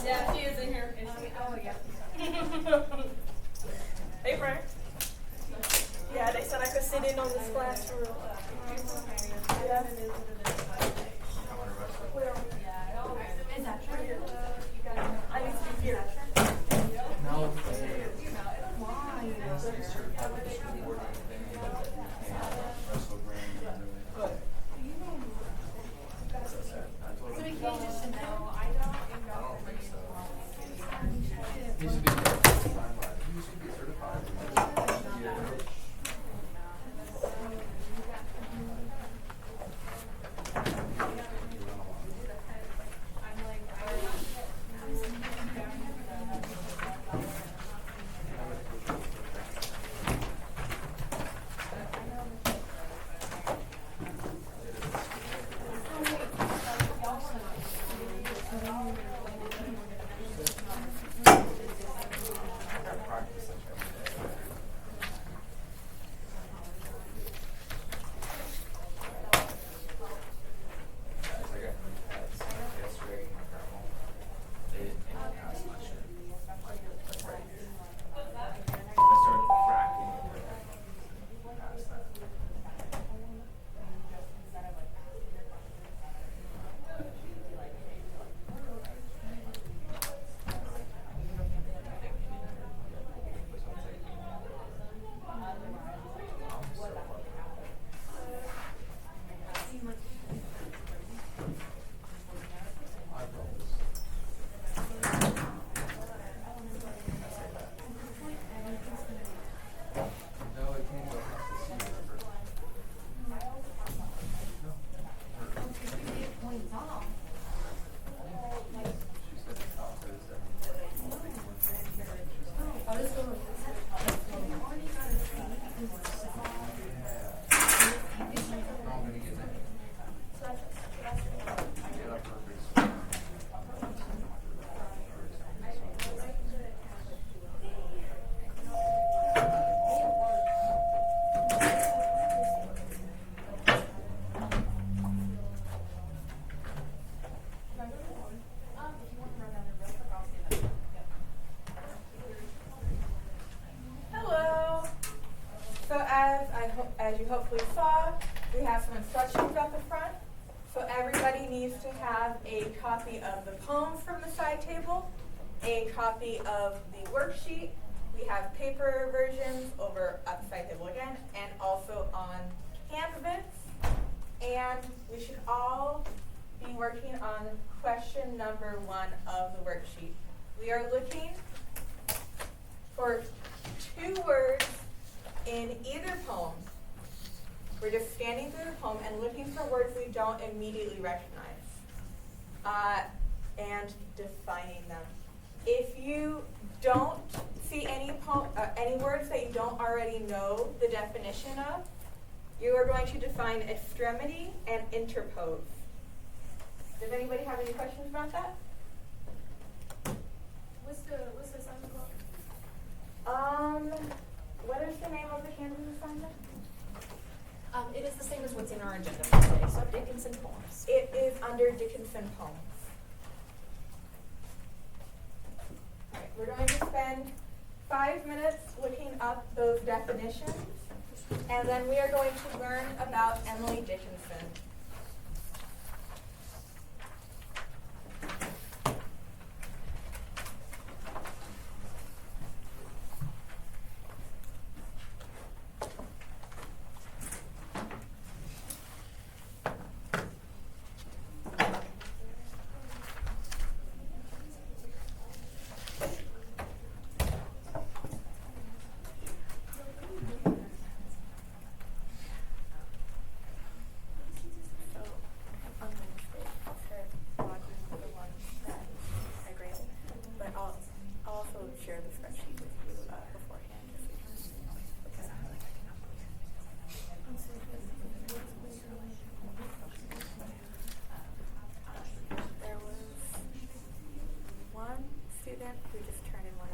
Yeah, she is in here. Oh, yeah. Hey, Frank. Yeah, they said I could sit in on this classroom. Yeah. Where? Is that true? I need to be here. No. Why? So we can't just know. I don't think so. You should be certified. You should be certified. Yeah. As you hopefully saw, we have some instructions at the front. So everybody needs to have a copy of the poem from the side table, a copy of the worksheet. We have paper versions over at the side table again, and also on Canvas. And we should all be working on question number 1 of the worksheet. We are looking for 2 words in either poem. We're just scanning through the poem and looking for words we don't immediately recognize and defining them. If you don't see any words that you don't already know the definition of, you are going to define extremity and interpose. Does anybody have any questions about that? What's the assignment called? What is the name of the Canvas assignment? It is the same as what's in our agenda for today, so Dickinson poems. It is under Dickinson poems. All right, we're going to spend 5 minutes looking up those definitions, and then we are going to learn about Emily Dickinson. Share the spreadsheet with you beforehand. There was one student who just turned in one of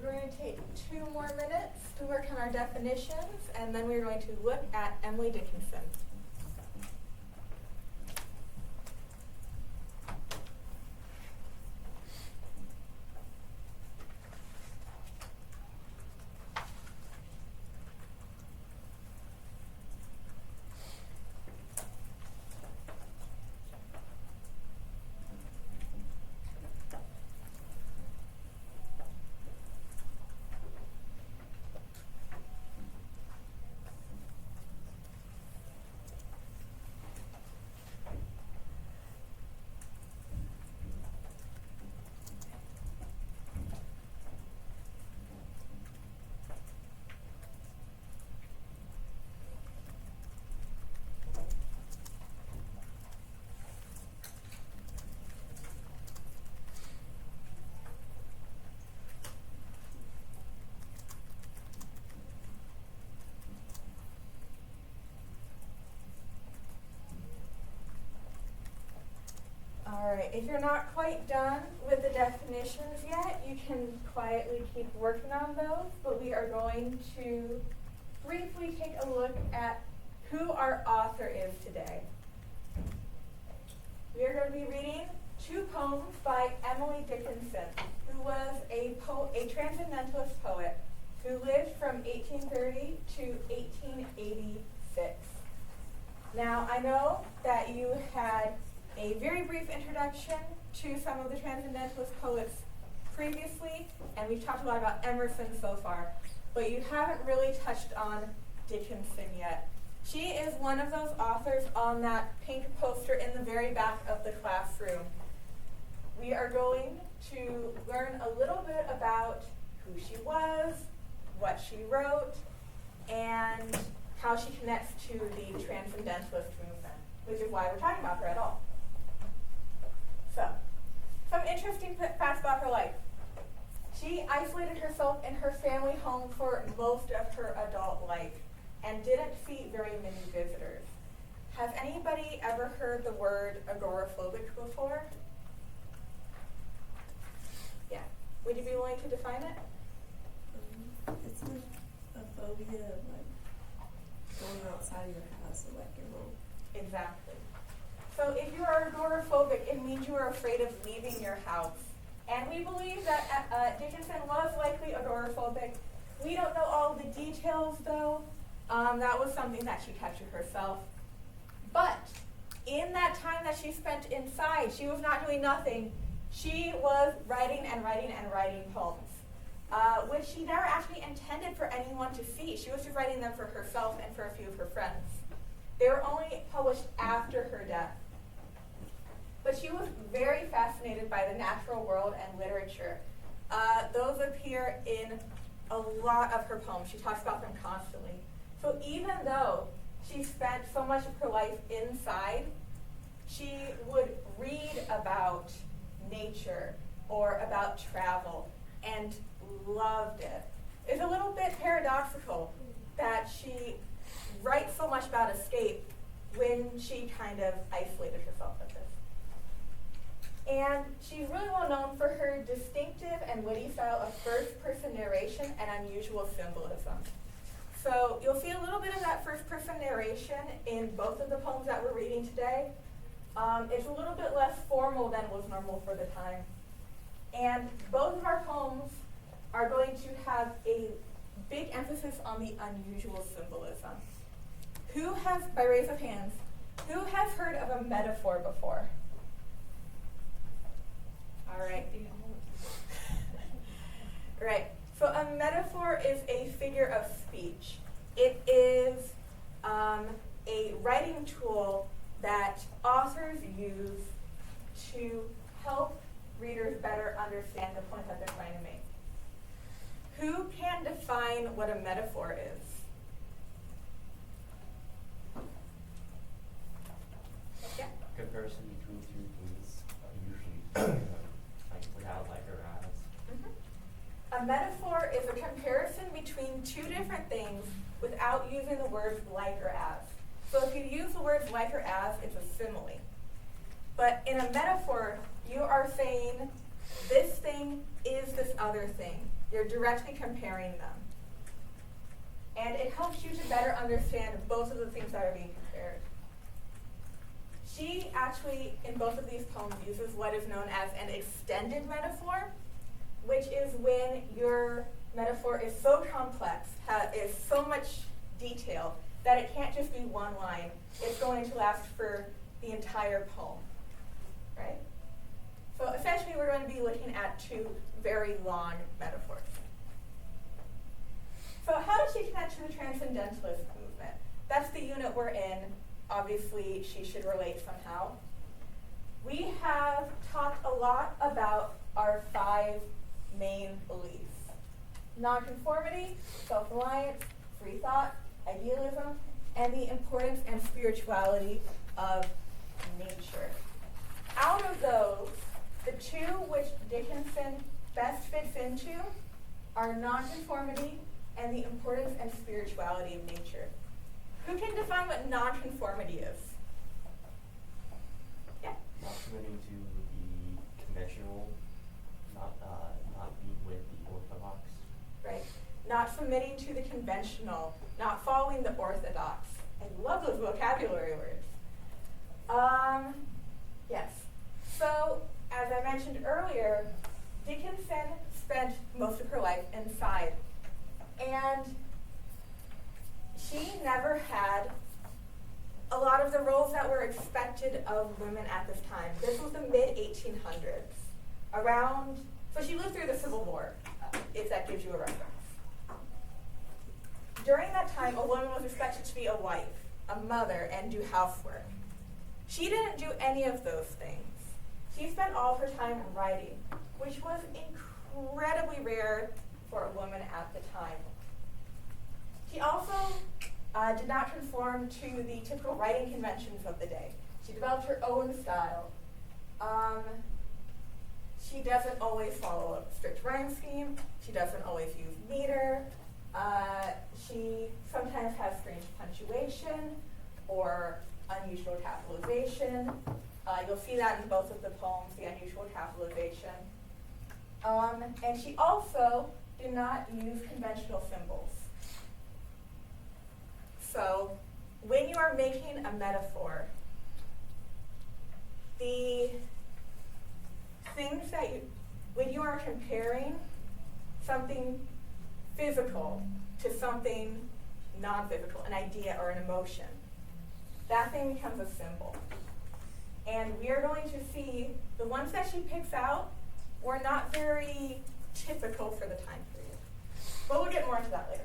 we're going to take 2 more minutes to work on our definitions, and then we're going to look at Emily Dickinson. Alright, if you're not quite done with the definitions yet, you can quietly keep working on those, but we are going to briefly take a look at who our author is today. We are going to be reading 2 poems by Emily Dickinson, who was a transcendentalist poet who lived from 1830 to 1886. Now, I know that you had a very brief introduction to some of the transcendentalist poets previously, and we've talked a lot about Emerson so far, but you haven't really touched on Dickinson yet. She is one of those authors on that pink poster in the very back of the classroom. We are going to learn a little bit about who she was, what she wrote, and how she connects to the transcendentalist movement, which is why we're talking about her at all. So, some interesting facts about her life. She isolated herself in her family home for most of her adult life and didn't see very many visitors. Has anybody ever heard the word agoraphobic before? Yeah. Would you be willing to define it? It's like a phobia of like going outside of your house or like your home. Exactly. So if you are agoraphobic, it means you are afraid of leaving your house. And we believe that Dickinson was likely agoraphobic. We don't know all the details, though. That was something that she kept to herself. But in that time that she spent inside, she was not doing nothing. She was writing and writing and writing poems, which she never actually intended for anyone to see. She was just writing them for herself and for a few of her friends. They were only published after her death. But she was very fascinated by the natural world and literature. Those appear in a lot of her poems. She talks about them constantly. So even though she spent so much of her life inside, she would read about nature or about travel and loved it. It's a little bit paradoxical that she writes so much about escape when she kind of isolated herself like this. And she's really well known for her distinctive and witty style of first-person narration and unusual symbolism. So you'll see a little bit of that first-person narration in both of the poems that we're reading today. It's a little bit less formal than was normal for the time. And both of our poems are going to have a big emphasis on the unusual symbolism. Who has, by raise of hands, who has heard of a metaphor before? All right. Right. So a metaphor is a figure of speech. It is a writing tool that authors use to help readers better understand the point that they're trying to make. Who can define what a metaphor is? Yeah. Comparison between two things, usually like without like or as. A metaphor is a comparison between two different things without using the words like or as. So if you use the words like or as, it's a simile. But in a metaphor, you are saying this thing is this other thing. You're directly comparing them. And it helps you to better understand both of the things that are being compared. She actually, in both of these poems, uses what is known as an extended metaphor, which is when your metaphor is so complex, is so much detail, that it can't just be one line. It's going to last for the entire poem, right? So essentially, we're going to be looking at two very long metaphors. So how does she connect to the Transcendentalist movement? That's the unit we're in. Obviously, she should relate somehow. We have talked a lot about our 5 main beliefs: nonconformity, self-reliance, free thought, idealism, and the importance and spirituality of nature. Out of those, the 2 which Dickinson best fits into are nonconformity and the importance and spirituality of nature. Who can define what nonconformity is? Yeah? Not committing to the conventional, not being with the orthodox. Right. Not submitting to the conventional, not following the orthodox. I love those vocabulary words. Yes. So, as I mentioned earlier, Dickinson spent most of her life inside. And she never had a lot of the roles that were expected of women at this time. This was the mid-1800s. So she lived through the Civil War, if that gives you a reference. During that time, a woman was expected to be a wife, a mother, and do housework. She didn't do any of those things. She spent all of her time writing, which was incredibly rare for a woman at the time. She also did not conform to the typical writing conventions of the day. She developed her own style. She doesn't always follow a strict rhyme scheme. She doesn't always use meter. She sometimes has strange punctuation or unusual capitalization. You'll see that in both of the poems, the unusual capitalization. And she also did not use conventional symbols. So, when you are making a metaphor, the things when you are comparing something physical to something non-physical, an idea or an emotion, that thing becomes a symbol. And we are going to see the ones that she picks out were not very typical for the time period. But we'll get more into that later.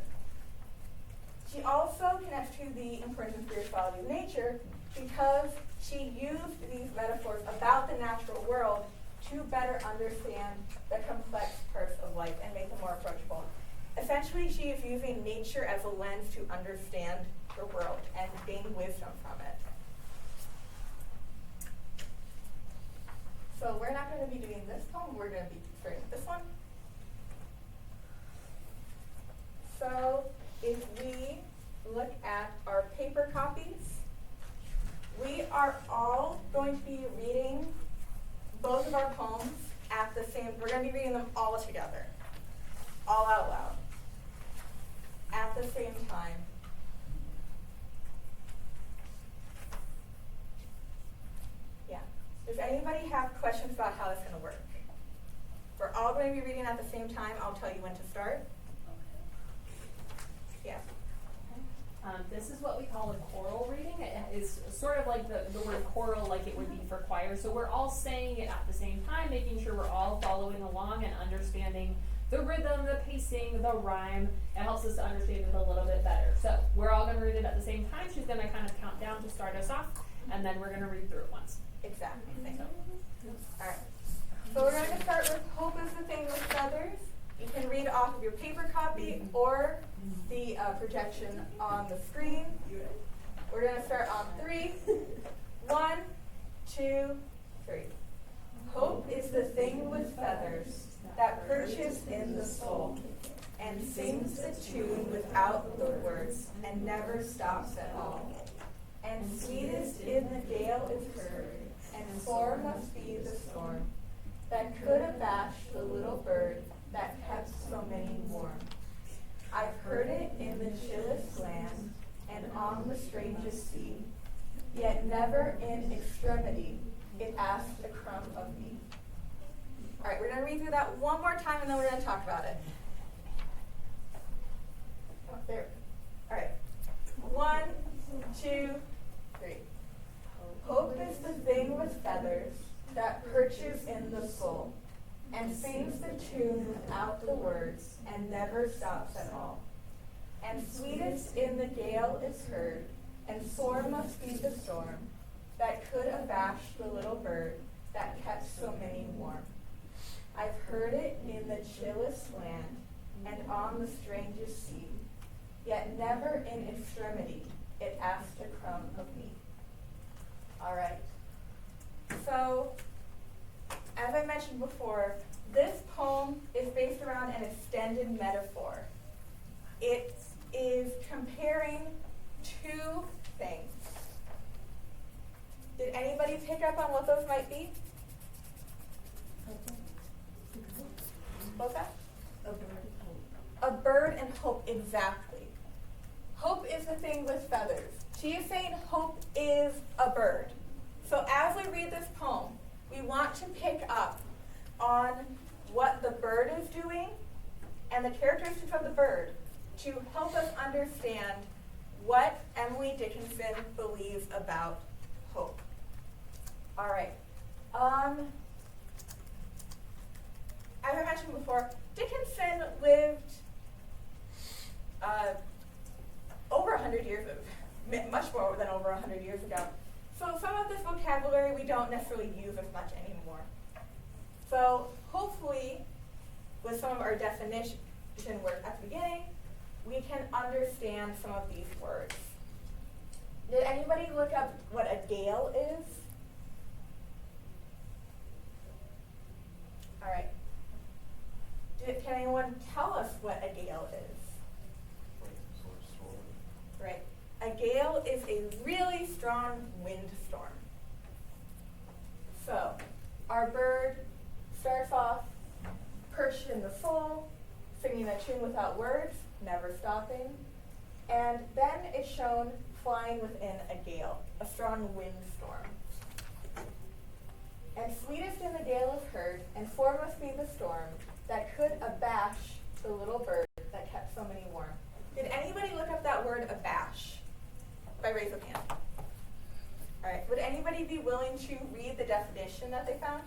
She also connects to the importance and spirituality of nature because she used these metaphors about the natural world to better understand the complex parts of life and make them more approachable. Essentially, she is using nature as a lens to understand the world and gain wisdom from it. So we're not going to be doing this poem, we're going to be starting with this one. So if we look at our paper copies, we are all going to be reading both of our poems at the same, we're going to be reading them all together, all out loud, at the same time. Yeah. Does anybody have questions about how it's going to work? We're all going to be reading at the same time. I'll tell you when to start. Yeah. This is what we call a choral reading. It is sort of like the word choral, like it would be for choir. So we're all saying it at the same time, making sure we're all following along and understanding the rhythm, the pacing, the rhyme. It helps us to understand it a little bit better. So we're all going to read it at the same time. She's going to kind of count down to start us off, and then we're going to read through it once. Exactly. Thank you. All right. So we're going to start with Hope is the Thing with Feathers. You can read off of your paper copy or the projection on the screen. We're going to start on 3. 1, 2, 3. Hope is the thing with feathers that perches in the soul and sings the tune without the words and never stops at all. And sweetest in the gale is heard, and sore must be the storm that could abash the little bird that kept so many warm. I've heard it in the chillest land and on the strangest sea, yet never in extremity it asked a crumb of me. All right, we're going to read through that one more time and then we're going to talk about it. Oh, there. All right. 1, 2, 3. Hope is the thing with feathers that perches in the soul and sings the tune without the words and never stops at all. And sweetest in the gale is heard, and sore must be the storm that could abash the little bird that kept so many warm. I've heard it in the chillest land and on the strangest sea, yet never in extremity it asked a crumb of me. All right. So, as I mentioned before, this poem is based around an extended metaphor. It is comparing two things. Did anybody pick up on what those might be? What's that? A bird and hope. A bird and hope, exactly. Hope is the thing with feathers. She is saying hope is a bird. So as we read this poem, we want to pick up on what the bird is doing and the characteristics of the bird to help us understand what Emily Dickinson believes about hope. All right. As I mentioned before, Dickinson lived over 100 years ago, much more than over 100 years ago. So some of this vocabulary we don't necessarily use as much anymore. So hopefully, with some of our definition work at the beginning, we can understand some of these words. Did anybody look up what a gale is? All right. Can anyone tell us what a gale is? Like some sort of storm. Right. A gale is a really strong windstorm. So, our bird starts off perched in the soul, singing a tune without words, never stopping. And then it's shown flying within a gale, a strong windstorm. And sweetest in the gale is heard, and sore must be the storm that could abash the little bird that kept so many warm. Did anybody look up that word abash? By raise of hand. All right. Would anybody be willing to read the definition that they found?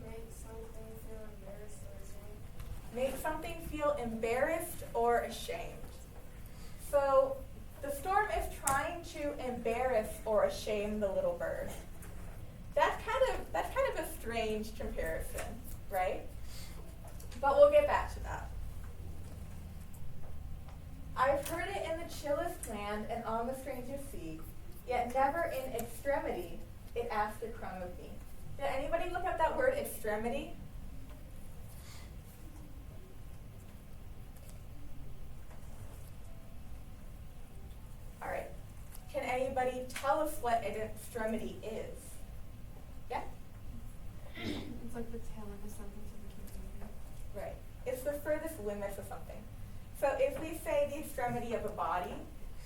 Make something feel embarrassed or ashamed. Make something feel embarrassed or ashamed. So the storm is trying to embarrass or shame the little bird. That's kind of a strange comparison, right? But we'll get back to that. I've heard it in the chillest land and on the strangest sea, yet never in extremity it asked a crumb of me. Did anybody look up that word extremity? All right. Can anybody tell us what an extremity is? Yeah? It's like the tail end of something to the Right. It's the furthest limits of something. So if we say the extremity of a body,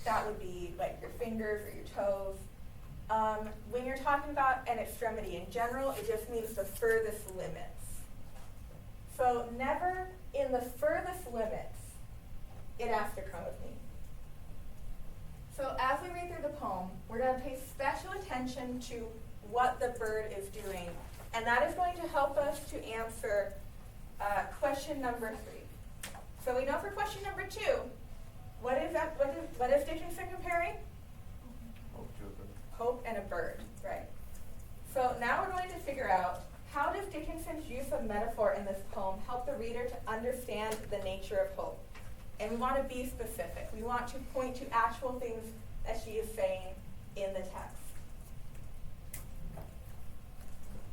that would be like your fingers or your toes. When you're talking about an extremity in general, it just means the furthest limits. So never in the furthest limits, it asked a crumb of me. So as we read through the poem, we're going to pay special attention to what the bird is doing, and that is going to help us to answer question number 3. So we know for question number 2, what is Dickinson comparing? Hope to a bird. Hope and a bird, right? So now we're going to figure out, how does Dickinson's use of metaphor in this poem help the reader to understand the nature of hope? And we want to be specific. We want to point to actual things that she is saying in the text.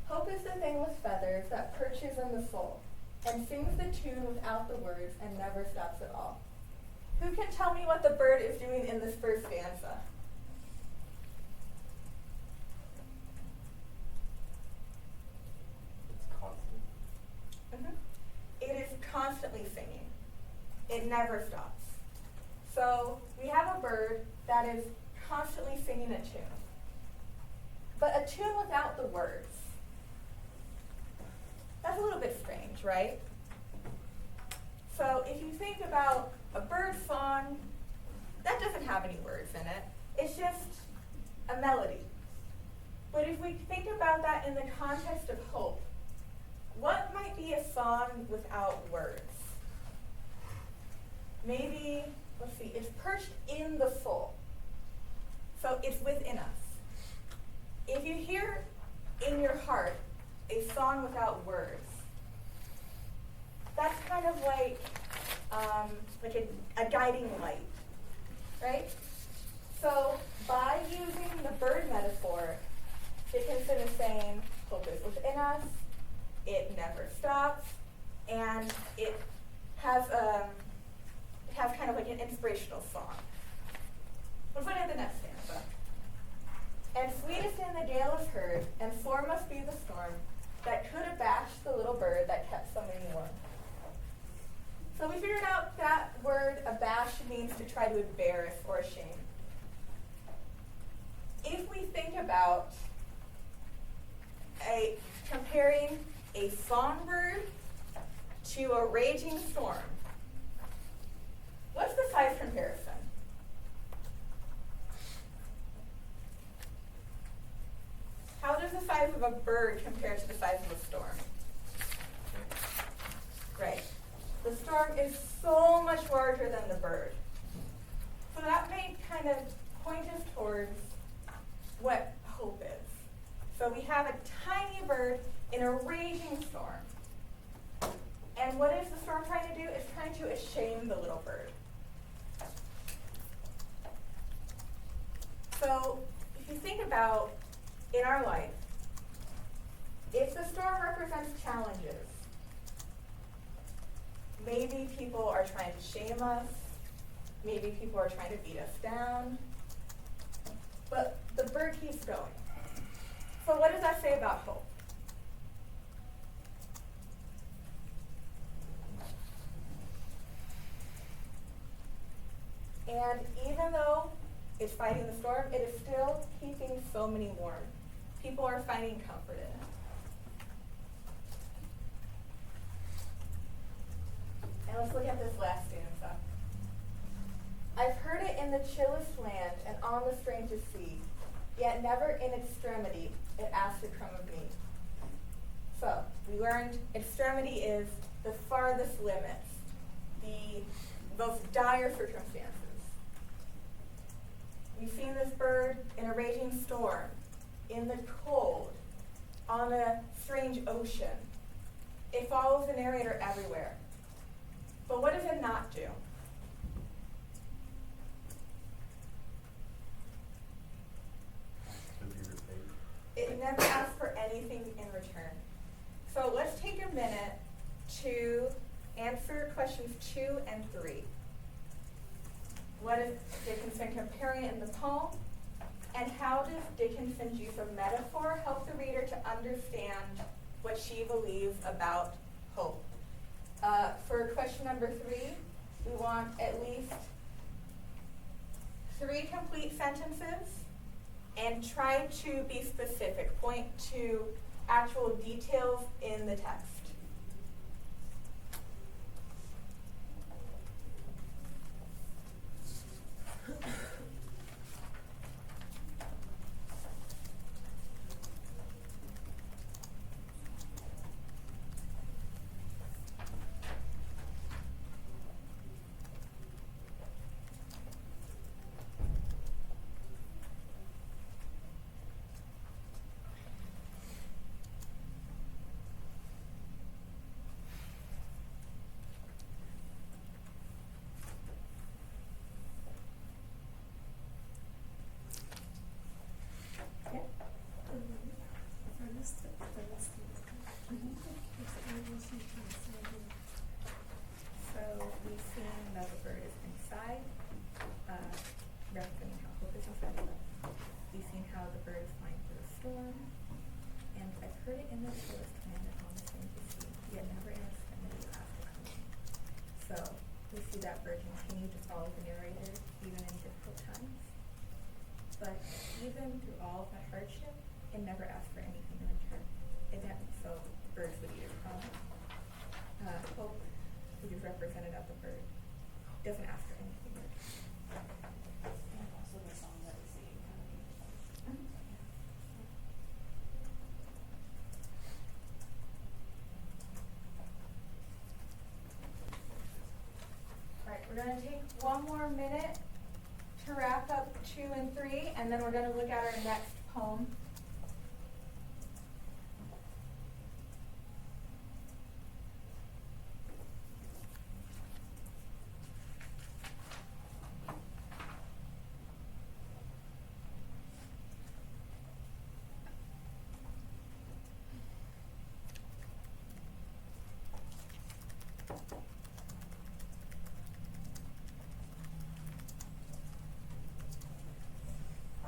Hope is the thing with feathers that perches in the soul and sings the tune without the words and never stops at all. Who can tell me what the bird is doing in this first stanza? It's constant. constantly singing. It never stops. So we have a bird that is constantly singing a tune. But a tune without the words. That's a little bit strange, right? So if you think about a bird song, that doesn't have any words in it. It's just a melody. But if we think about that in the context of hope, what might be a song without words? Maybe, let's see, it's perched in the soul. So it's within us. If you hear in your heart a song without words, that's kind of like a guiding light, right? So by using the bird metaphor, Dickinson is saying hope is within us, it never stops, and it has kind of like an inspirational song. Let's look at the next stanza. And sweetest in the gale is heard, and sore must be the storm that could abash the little bird that kept so many warm. So we figured out that word abash means to try to embarrass or shame. If we think about comparing a songbird to a raging storm, what's the size comparison? How does the size of a bird compare to the size of a storm? Right. The storm is so much larger than the bird. So that may kind of point us towards what hope is. So we have a tiny bird in a raging storm. And what is the storm trying to do? It's trying to shame the little bird. So if you think about in our life, if the storm represents challenges, maybe people are trying to shame us, maybe people are trying to beat us down, but the bird keeps going. So what does that say about hope? And even though it's fighting the storm, it is still keeping so many warm. People are finding comfort in it. And let's look at this last stanza. I've heard it in the chillest land and on the strangest sea, yet never in extremity it asked to come of me. So, we learned extremity is the farthest limits, the most dire circumstances. We've seen this bird in a raging storm, in the cold, on a strange ocean. It follows the narrator everywhere. But what does it not do? It never asks for anything in return. So let's take a minute to answer questions 2 and 3. What is Dickinson comparing it in the poem? And how does Dickinson's use of metaphor help the reader to understand what she believes about hope? For question number 3, we want at least 3 complete sentences and try to be specific. Point to actual details in the text. that bird continue to follow the narrator even in difficult times. But even through all of that hardship, it never asked for anything in return. It didn't, so birds would eat its promise. Hope, which is represented at the bird, doesn't ask for anything in return. And also the song that we sing kind of. Alright, we're gonna take one more minute to wrap up 2 and 3, and then we're gonna look at our next poem.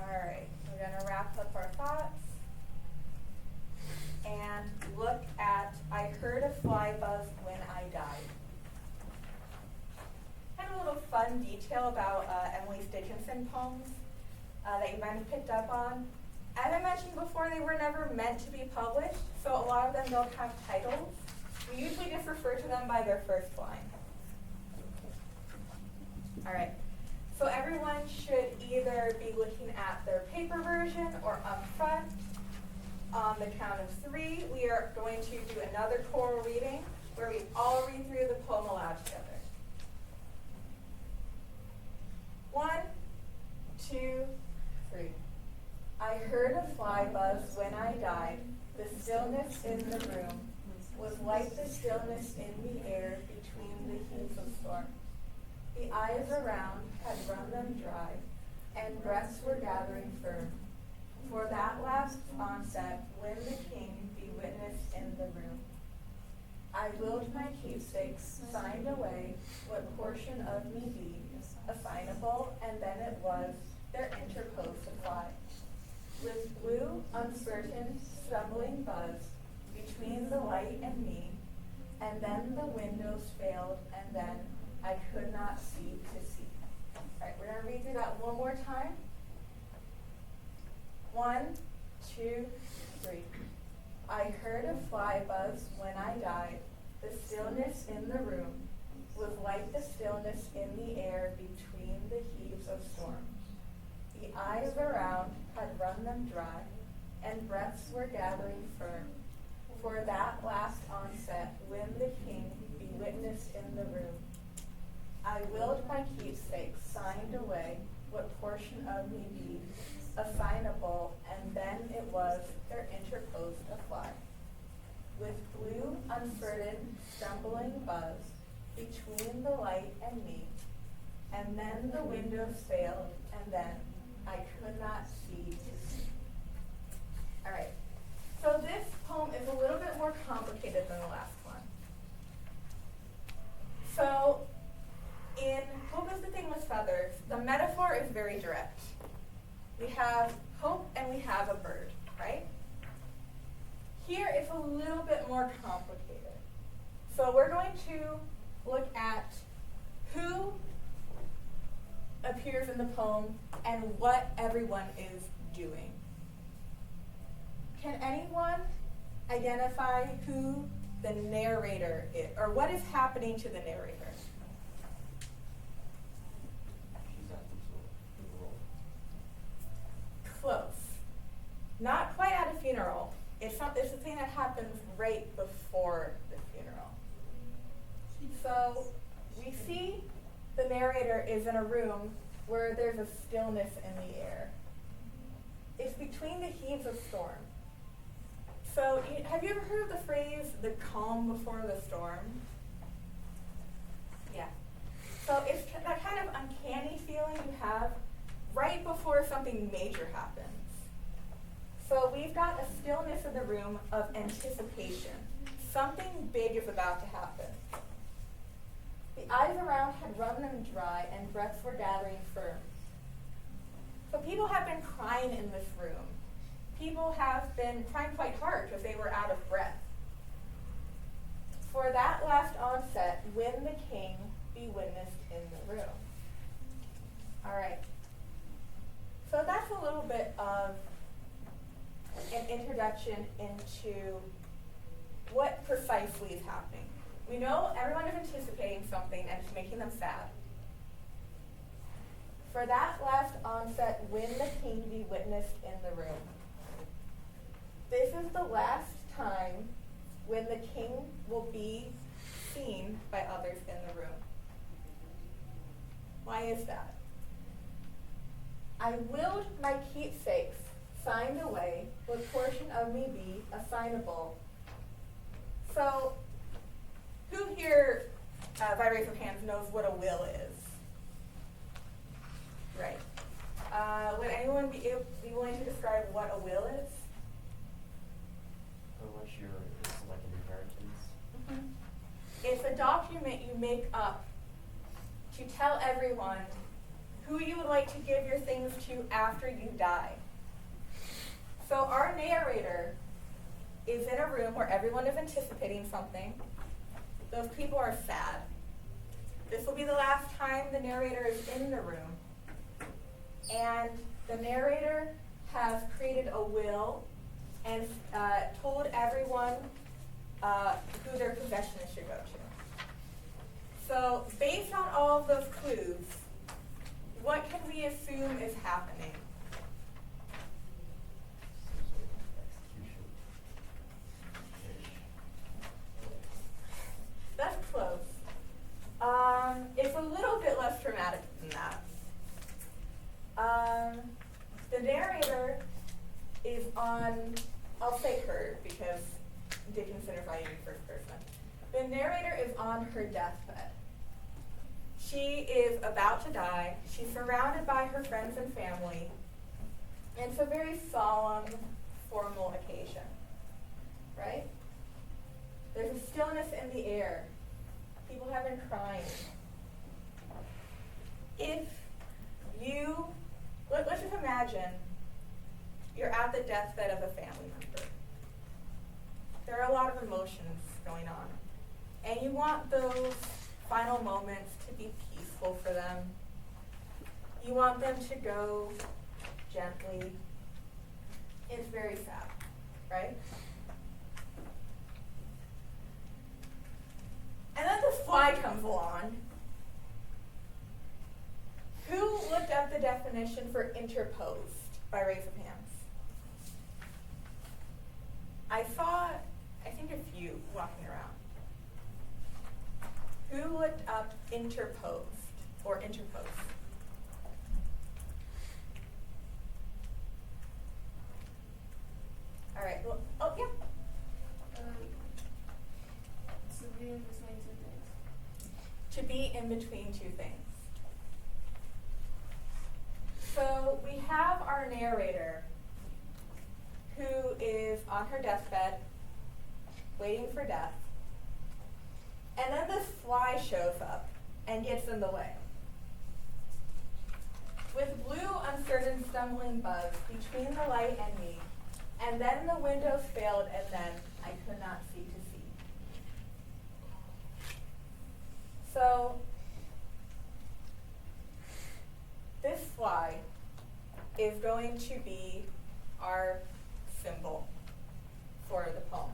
Alright, we're gonna wrap up our thoughts and look at I Heard a Fly Buzz When I Died. Kind of a little fun detail about Emily's Dickinson poems that you might have picked up on. As I mentioned before, they were never meant to be published, so a lot of them don't have titles. We usually just refer to them by their first line. Alright. So everyone should either be looking at their paper version or up front. On the count of 3, we are going to do another choral reading where we all read through the poem aloud together. 1, 2, 3. I heard a fly buzz when I died. The stillness in the room was like the stillness in the air between the heaps of storm. The eyes around had run them dry, and breaths were gathering firm. For that last onset, when the king be witnessed in the room, I willed my keepsakes, signed away what portion of me be assignable, and then it was there interposed a fly. With blue, uncertain, stumbling buzz between the light and me, and then the windows failed, and then I could not see to see. All right, we're going to read through that one more time. 1, 2, 3. I heard a fly buzz when I died. The stillness in the room was like the stillness in the air between the heaves of storm. The eyes around had run them dry, and breaths were gathering firm. For that last onset, when the king be witnessed in the room, I willed my keepsakes, signed away what portion of me be assignable, and then it was there interposed a fly. With blue, uncertain, stumbling buzz between the light and me, and then the windows failed, and then I could not see to see. All right, so this poem is a little bit more complicated than the last one. So, in Hope is the Thing with Feathers, the metaphor is very direct. We have hope and we have a bird, right? Here it's a little bit more complicated. So we're going to look at who appears in the poem and what everyone is doing. Can anyone identify who the narrator is, or what is happening to the narrator? She's at the funeral. Close. Not quite at a funeral. It's a thing that happens right before the funeral. So we see the narrator is in a room where there's a stillness in the air. It's between the heaves of storm. So have you ever heard of the phrase, the calm before the storm? Yeah. So it's that kind of uncanny feeling you have right before something major happens. So we've got a stillness in the room of anticipation. Something big is about to happen. The eyes around had run them dry, and breaths were gathering firm. So people have been crying in this room. People have been crying quite hard because they were out of breath. For that last onset, when the king be witnessed in bit of an introduction into what precisely is happening. We know everyone is anticipating something and it's making them sad. For that last onset, when the king be witnessed in the room. This is the last time when the king will be seen by others in the room. Why is that? I willed my keepsakes signed away, with portion of me be assignable. So, who here, by raise of hands, knows what a will is? Right. Would anyone be willing to describe what a will is? Unless it's like an inheritance. It's a document you make up to tell everyone who you would like to give your things to after you die. So our narrator is in a room where everyone is anticipating something. Those people are sad. This will be the last time the narrator is in the room. And the narrator has created a will and told everyone who their possessions should go to. So based on all of those clues, what can we assume is happening? That's close. It's a little bit less dramatic than that. The narrator is on, I'll say her because Dickinson is writing in first person. The narrator is on her deathbed. She is about to die. She's surrounded by her friends and family. And it's a very solemn, formal occasion, right? There's a stillness in the air. People have been crying. If you, let's just imagine you're at the deathbed of a family member. There are a lot of emotions going on. And you want those final moments to be peaceful for them. You want them to go gently. It's very sad, right? And then the fly comes along. Who looked up the definition for interposed by raise of hands? I saw, I think, a few walking around. Who looked up interposed or interposed? All right, well, oh, yeah. So be in between two things. To be in between two things. So we have our narrator who is on her deathbed, waiting for death. And then this fly shows up and gets in the way. With blue, uncertain, stumbling buzz between the light and me, and then the windows failed, and then I could not see to see. So, this fly is going to be our symbol for the poem.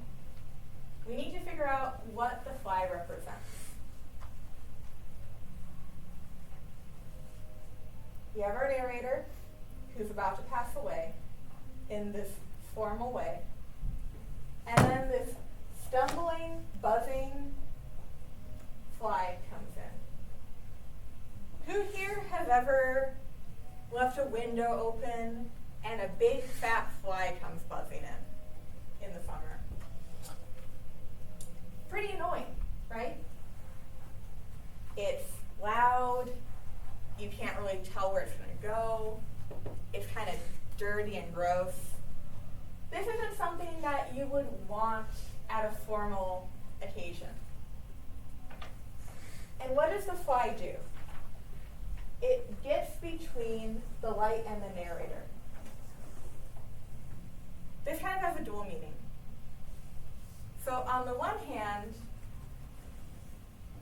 We need to figure out what the fly represents. We have our narrator, who's about to pass away in this formal way. And then this stumbling, buzzing fly comes in. Who here has ever left a window open and a big fat fly comes buzzing in the summer? Pretty annoying, right? It's loud. You can't really tell where it's going to go. It's kind of dirty and gross. This isn't something that you would want at a formal occasion. And what does the fly do? It gets between the light and the narrator. This kind of has a dual meaning. So on the one hand,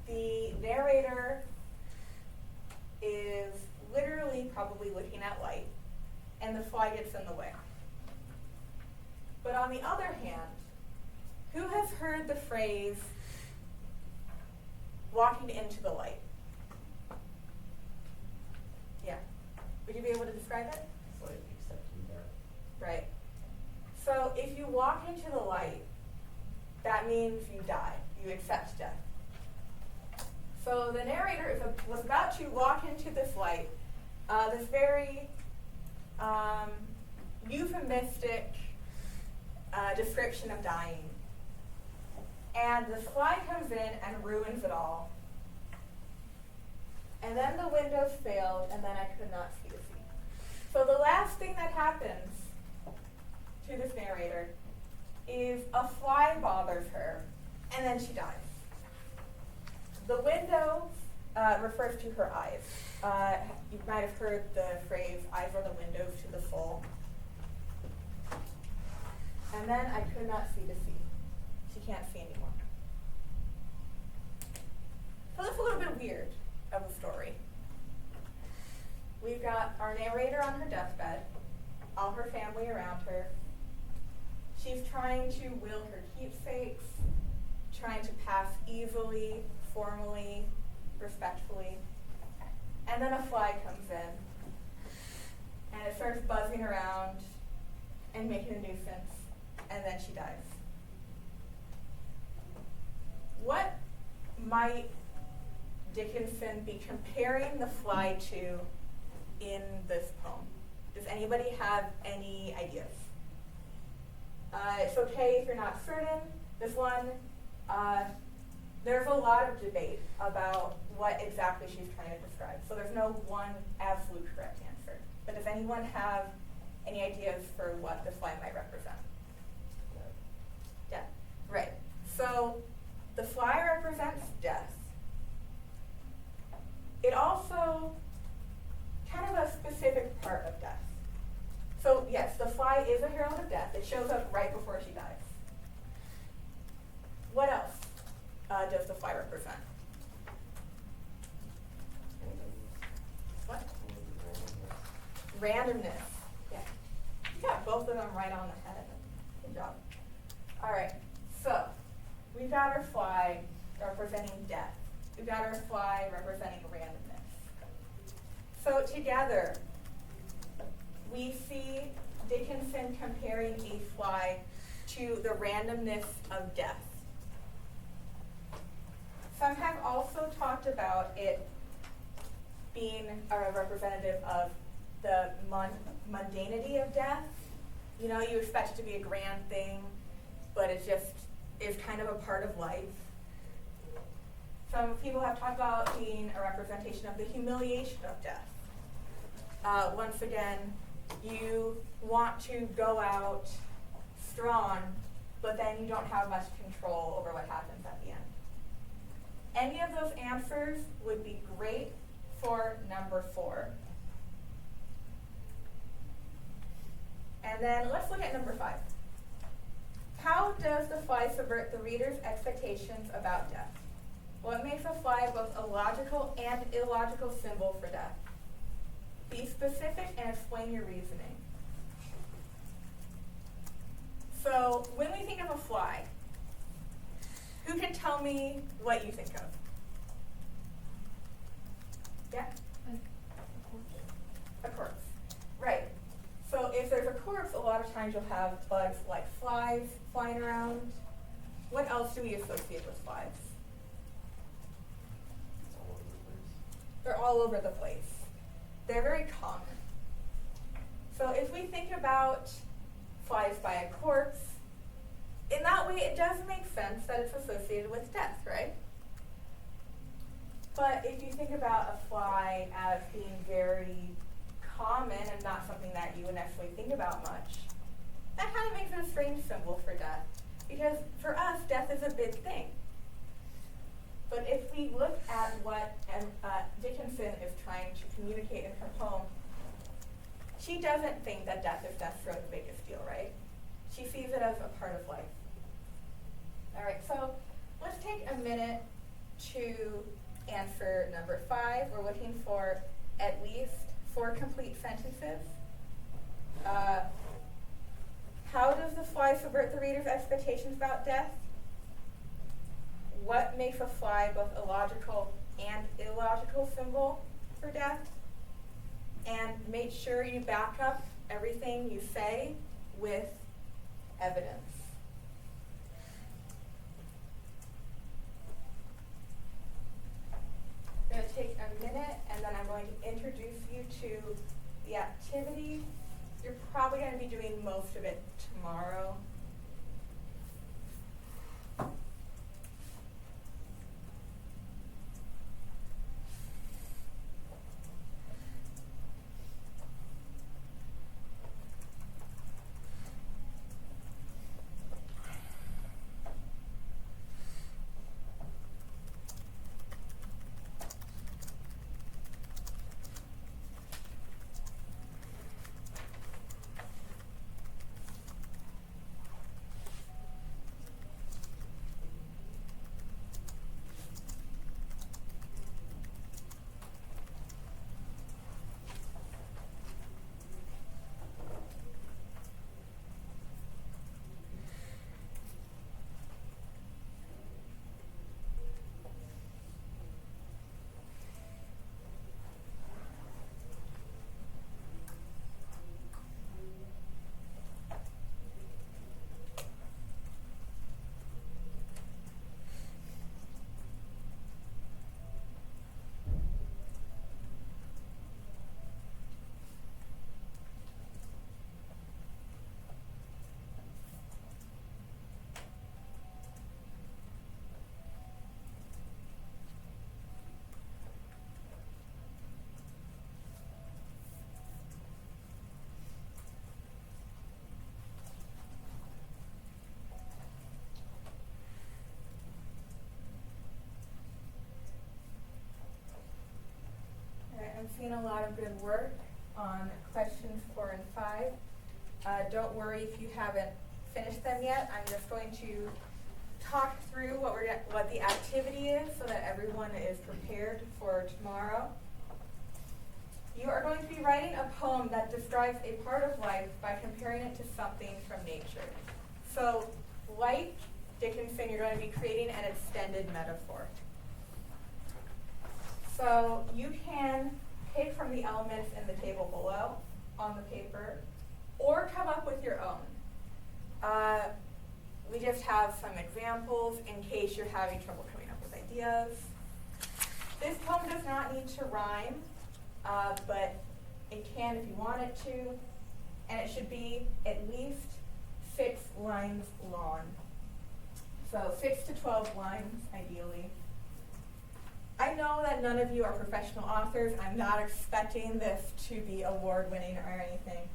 the narrator is literally probably looking at light, and the fly fly gets in the way. But on the other hand, who has heard the phrase, walking into the light? Yeah. Would you be able to describe it? It's like accepting death. Right. So if you walk into the light, that means you die. You accept death. So the narrator was about to walk into this light, this very euphemistic description of dying. And the fly comes in and ruins it all. And then the windows failed, and then I could not see the sea. So the last thing that happens to this narrator is a fly bothers her, and then she dies. The window refers to her eyes. You might have heard the phrase, eyes are the windows to the soul. And then I could not see the sea. She can't see anymore. So that's a little bit weird of the story. We've got our narrator on her deathbed, all her family around her. She's trying to will her keepsakes, trying to pass easily, formally, respectfully. And then a fly comes in, and it starts buzzing around and making a nuisance, and then she dies. What might Dickinson be comparing the fly to in this poem? Does anybody have any ideas? It's okay if you're not certain. This one, there's a lot of debate about what exactly she's trying to describe. So there's no one absolute correct answer. But does anyone have any ideas for what the fly might represent? Death. Right. So the fly represents death. It also kind of a specific part of death. So yes, the fly is a herald of death. It shows up right before she dies. What else does the fly represent? What? Randomness. Yeah. You got both of them right on the head. Good job. All right. So we've got our fly representing death. We've got our fly representing randomness. So together, we see Dickinson comparing a fly to the randomness of death. Some have also talked about it being a representative of the mundanity of death. You know, you expect it to be a grand thing, but it just is kind of a part of life. Some people have talked about being a representation of the humiliation of death. Once again, you want to go out strong, but then you don't have much control over what happens at the end. Any of those answers would be great for number 4. And then let's look at number 5. How does the fly subvert the reader's expectations about death? Well, it makes a fly both a logical and illogical symbol for death. Be specific and explain your reasoning. So, when we think of a fly, who can tell me what you think of? Yeah? A corpse. Right. So if there's a corpse, a lot of times you'll have bugs like flies flying around. What else do we associate with flies? It's all over the place. They're all over the place. They're very common. So if we think about flies by a corpse, in that way it does make sense that it's associated with death, right? But if you think about a fly as being very common and not something that you would necessarily think about much, that kind of makes it a strange symbol for death. Because for us, death is a big thing. But if we look at what Dickinson is trying to communicate in her poem, she doesn't think that death is necessarily the biggest deal, right? She sees it as a part of life. All right, so let's take a minute to answer number 5. We're looking for at least 4 complete sentences. How does the fly subvert the reader's expectations about death? What makes a fly both a logical and illogical symbol for death? And make sure you back up everything you say with evidence. I'm going to take a minute and then I'm going to introduce you to the activity. You're probably going to be doing most of it tomorrow. I'm seeing a lot of good work on questions 4 and 5. Don't worry if you haven't finished them yet. I'm just going to talk through what the activity is so that everyone is prepared for tomorrow. You are going to be writing a poem that describes a part of life by comparing it to something from nature. So, like Dickinson, you're going to be creating an extended metaphor. So you can pick from the elements in the table below on the paper, or come up with your own. We just have some examples in case you're having trouble coming up with ideas. This poem does not need to rhyme, but it can if you want it to, and it should be at least 6 lines long. So 6 to 12 lines, ideally. I know that none of you are professional authors. I'm not expecting this to be award-winning or anything.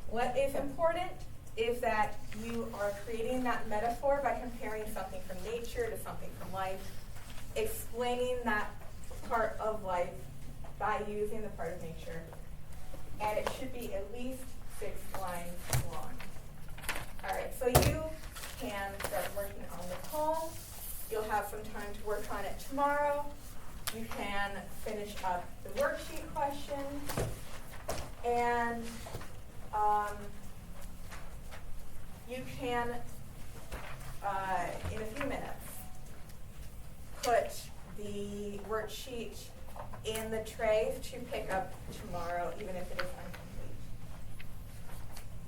What is important is that you are creating that metaphor by comparing something from nature to something from life, explaining that part of life by using the part of nature. And it should be at least 6 lines long. All right, so you can start working on the poem. You'll have some time to work on it tomorrow. You can finish up the worksheet questions, and you can, in a few minutes, put the worksheet in the trays to pick up tomorrow, even if it is incomplete.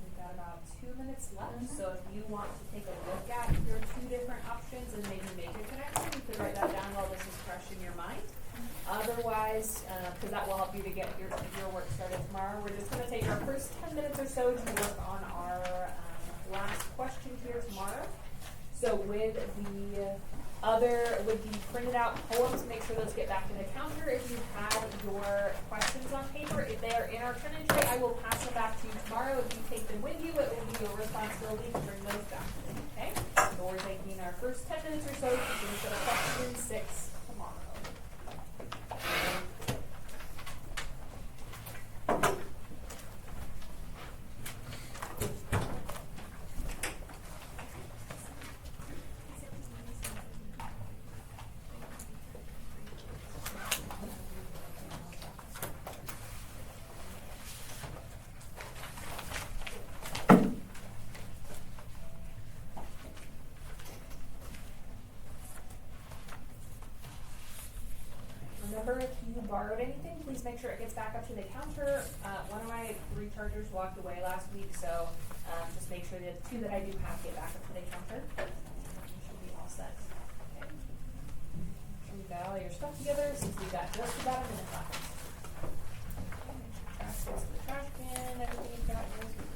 We've got about 2 minutes left, so if you want to take a look at your 2 different options and maybe make a connection, you could write that down while this is fresh in your mind. Otherwise, because that will help you to get your work started tomorrow, we're just going to take our first 10 minutes or so to work on our last question here tomorrow. So with the printed out poems, make sure those get back to the counter. If you had your questions on paper, if they are in our turn-in tray, I will pass them back to you tomorrow. If you take them with you, it will be your responsibility to bring those back. Okay? So we're taking our first 10 minutes or so to finish up question 6 tomorrow. remember if you borrowed anything, please make sure it gets back up to the counter. One of my rechargers walked away last week, so just make sure that the two that I do have get back up to the counter. You should be all set. Okay. Make sure you got all your stuff together since we've got just about a minute left. Trash goes to the trash can, everything you've got goes to the